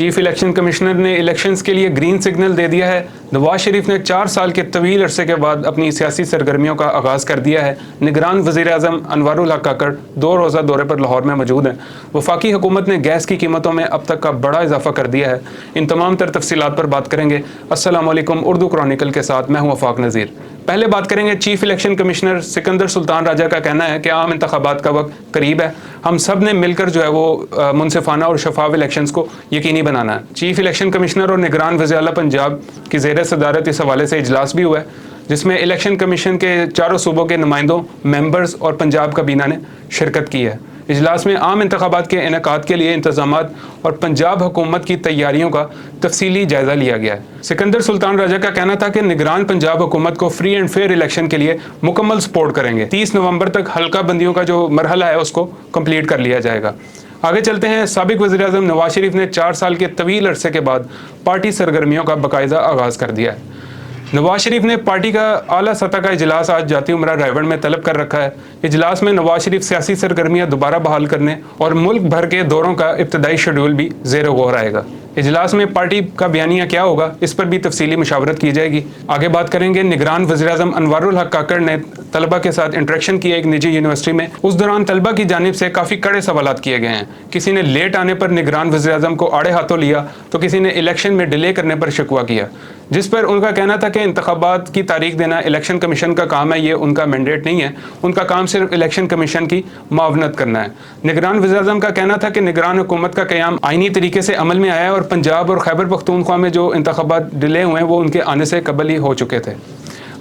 Chief election commissioner ने elections के लिए ग्रीन सिग्नल दे दिया है। नवाज शरीफ ने 4 साल के तवील अरसे के बाद अपनी सियासी सरगर्मियों का आगाज़ कर दिया है। निगरान वज़ीर-ए-आज़म अनवरुल हक काकड़ 2 रोज़ा दौरे पर लाहौर में मौजूद हैं। वफाकी हुकूमत ने गैस की कीमतों में अब तक का बड़ा इजाफा कर दिया है। इन तमाम तर तफसीलात पर बात करेंगे। अस्सलाम वालेकुम, उर्दू क्रॉनिकल के साथ मैं हूँ वफाक नज़ीर। पहले बात करेंगे chief election commissioner Sikandar Sultan Raja का कहना है कि आम इंतखाबात का वक्त करीब है। हम सब ने मिलकर जो है वो मुनसिफाना और शफाफ इलेक्शंस को यकीनी बनाना है। चीफ इलेक्शन कमिश्नर और निगरान वज़ीर आला पंजाब की ज़ेर सदारत इस हवाले से इजलास भी हुआ है, जिसमें इलेक्शन कमीशन के चारों सूबों के नुमाइंदों, मेंबर्स और पंजाब काबीना ने शिरकत की है। इजलास में आम इंतखाबात के इनेकाद के लिए इंतजामात और पंजाब हुकूमत की तैयारियों का तफसीली जायजा लिया गया है। सिकंदर सुल्तान राजा का कहना था कि निगरान पंजाब हुकूमत को फ्री एंड फेयर इलेक्शन के लिए मुकम्मल सपोर्ट करेंगे। 30 नवंबर तक हल्का बंदियों का जो मरहला है उसको कंप्लीट कर लिया जाएगा। आगे चलते हैं। साबिक वज़ीर-ए-आज़म नवाज शरीफ ने 4 साल के तवील अरसे के बाद पार्टी सरगर्मियों का बाकायदा आगाज़ कर दिया है। नवाज शरीफ ने पार्टी का आला सतह का इजलास आज जाती उमरा रायगढ़ में तलब कर रखा है। इजलास में नवाज शरीफ सियासी सरगर्मियां दोबारा बहाल करने और मुल्क भर के दौरों का इब्तदाई शेड्यूल भी ज़ेर गौर आएगा। इजलास में पार्टी का बयानिया क्या होगा, इस पर भी तफसीली मशावरत की जाएगी। आगे बात करेंगे। निगरान वज़ीर-ए-आज़म अनवरुल हक काकड़ ने तलबा के साथ इंटरेक्शन किया एक निजी यूनिवर्सिटी में। उस दौरान तलबा की जानिब से काफ़ी कड़े सवालात किए गए हैं। किसी ने लेट आने पर निगरान वज़ीर-ए-आज़म को आड़े हाथों लिया तो किसी ने इलेक्शन में डिले करने पर शिकवा किया, जिस पर उनका कहना था कि इंतखाबात की तारीख देना इलेक्शन कमीशन का काम है, ये उनका मैंडेट नहीं है। उनका काम सिर्फ इलेक्शन कमीशन की मावनत करना है। निगरान वज़ीर-ए-आज़म का कहना था कि निगरान हुकूमत का क़याम आईनी तरीके से अमल में आया है और पंजाब और खैबर पख्तूनख्वा में जो इंतखाबात डिले हुए हैं वो उनके आने से कबल ही हो चुके थे।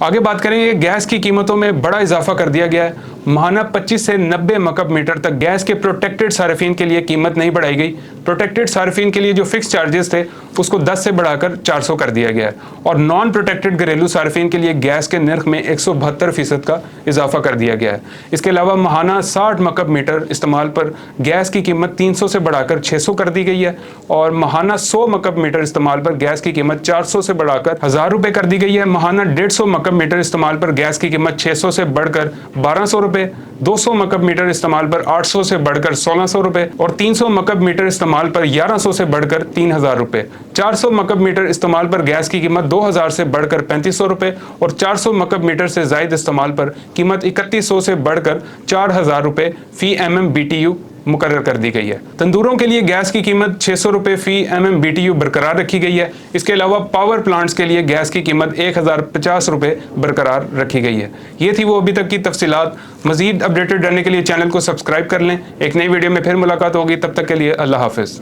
आगे बात करेंगे। गैस की कीमतों में बड़ा इजाफा कर दिया गया है। माहाना 25 से 90 मकब मीटर तक गैस के प्रोटेक्टेड सार्फिन के लिए कीमत नहीं बढ़ाई गई। प्रोटेक्टेड सार्फिन के लिए जो फिक्स चार्जेस थे उसको 10 से बढ़ाकर 400 कर दिया गया है और नॉन प्रोटेक्टेड घरेलू सार्फिन के लिए गैस के नर्ख में 172% का इजाफा कर दिया गया है। इसके अलावा माहाना 60 मकब मीटर इस्तेमाल पर गैस की कीमत 300 से बढ़ाकर 600 कर दी गई है और माहाना 100 मकब मीटर इस्तेमाल पर गैस की कीमत 400 से बढ़ाकर 1000 रुपये कर दी गई है। माहाना 150 मकब मीटर इस्तेमाल पर गैस की कीमत 600 से बढ़कर 1200 रुपये, 200 मकब मीटर इस्तेमाल पर 800 से बढ़कर 1600 रुपये और 300 मकब मीटर इस्तेमाल पर 1100 से बढ़कर 3000 रुपये। 400 मकब मीटर इस्तेमाल पर गैस की कीमत 2000 से बढ़कर 3500 रुपये और 400 मकब मीटर से जायद इस्तेमाल पर कीमत 3100 से बढ़कर 4000 रुपये फी MMBTU मुकर्रर कर दी गई है। तंदूरों के लिए गैस की कीमत 600 रुपये फी MMBTU बरकरार रखी गई है। इसके अलावा पावर प्लांट्स के लिए गैस की कीमत 1050 रुपये बरकरार रखी गई है। ये थी वो अभी तक की तफसीलात। मजीद अपडेटेड रहने के लिए चैनल को सब्सक्राइब कर लें। एक नई वीडियो में फिर मुलाकात होगी, तब तक के लिए अल्लाह हाफिज़।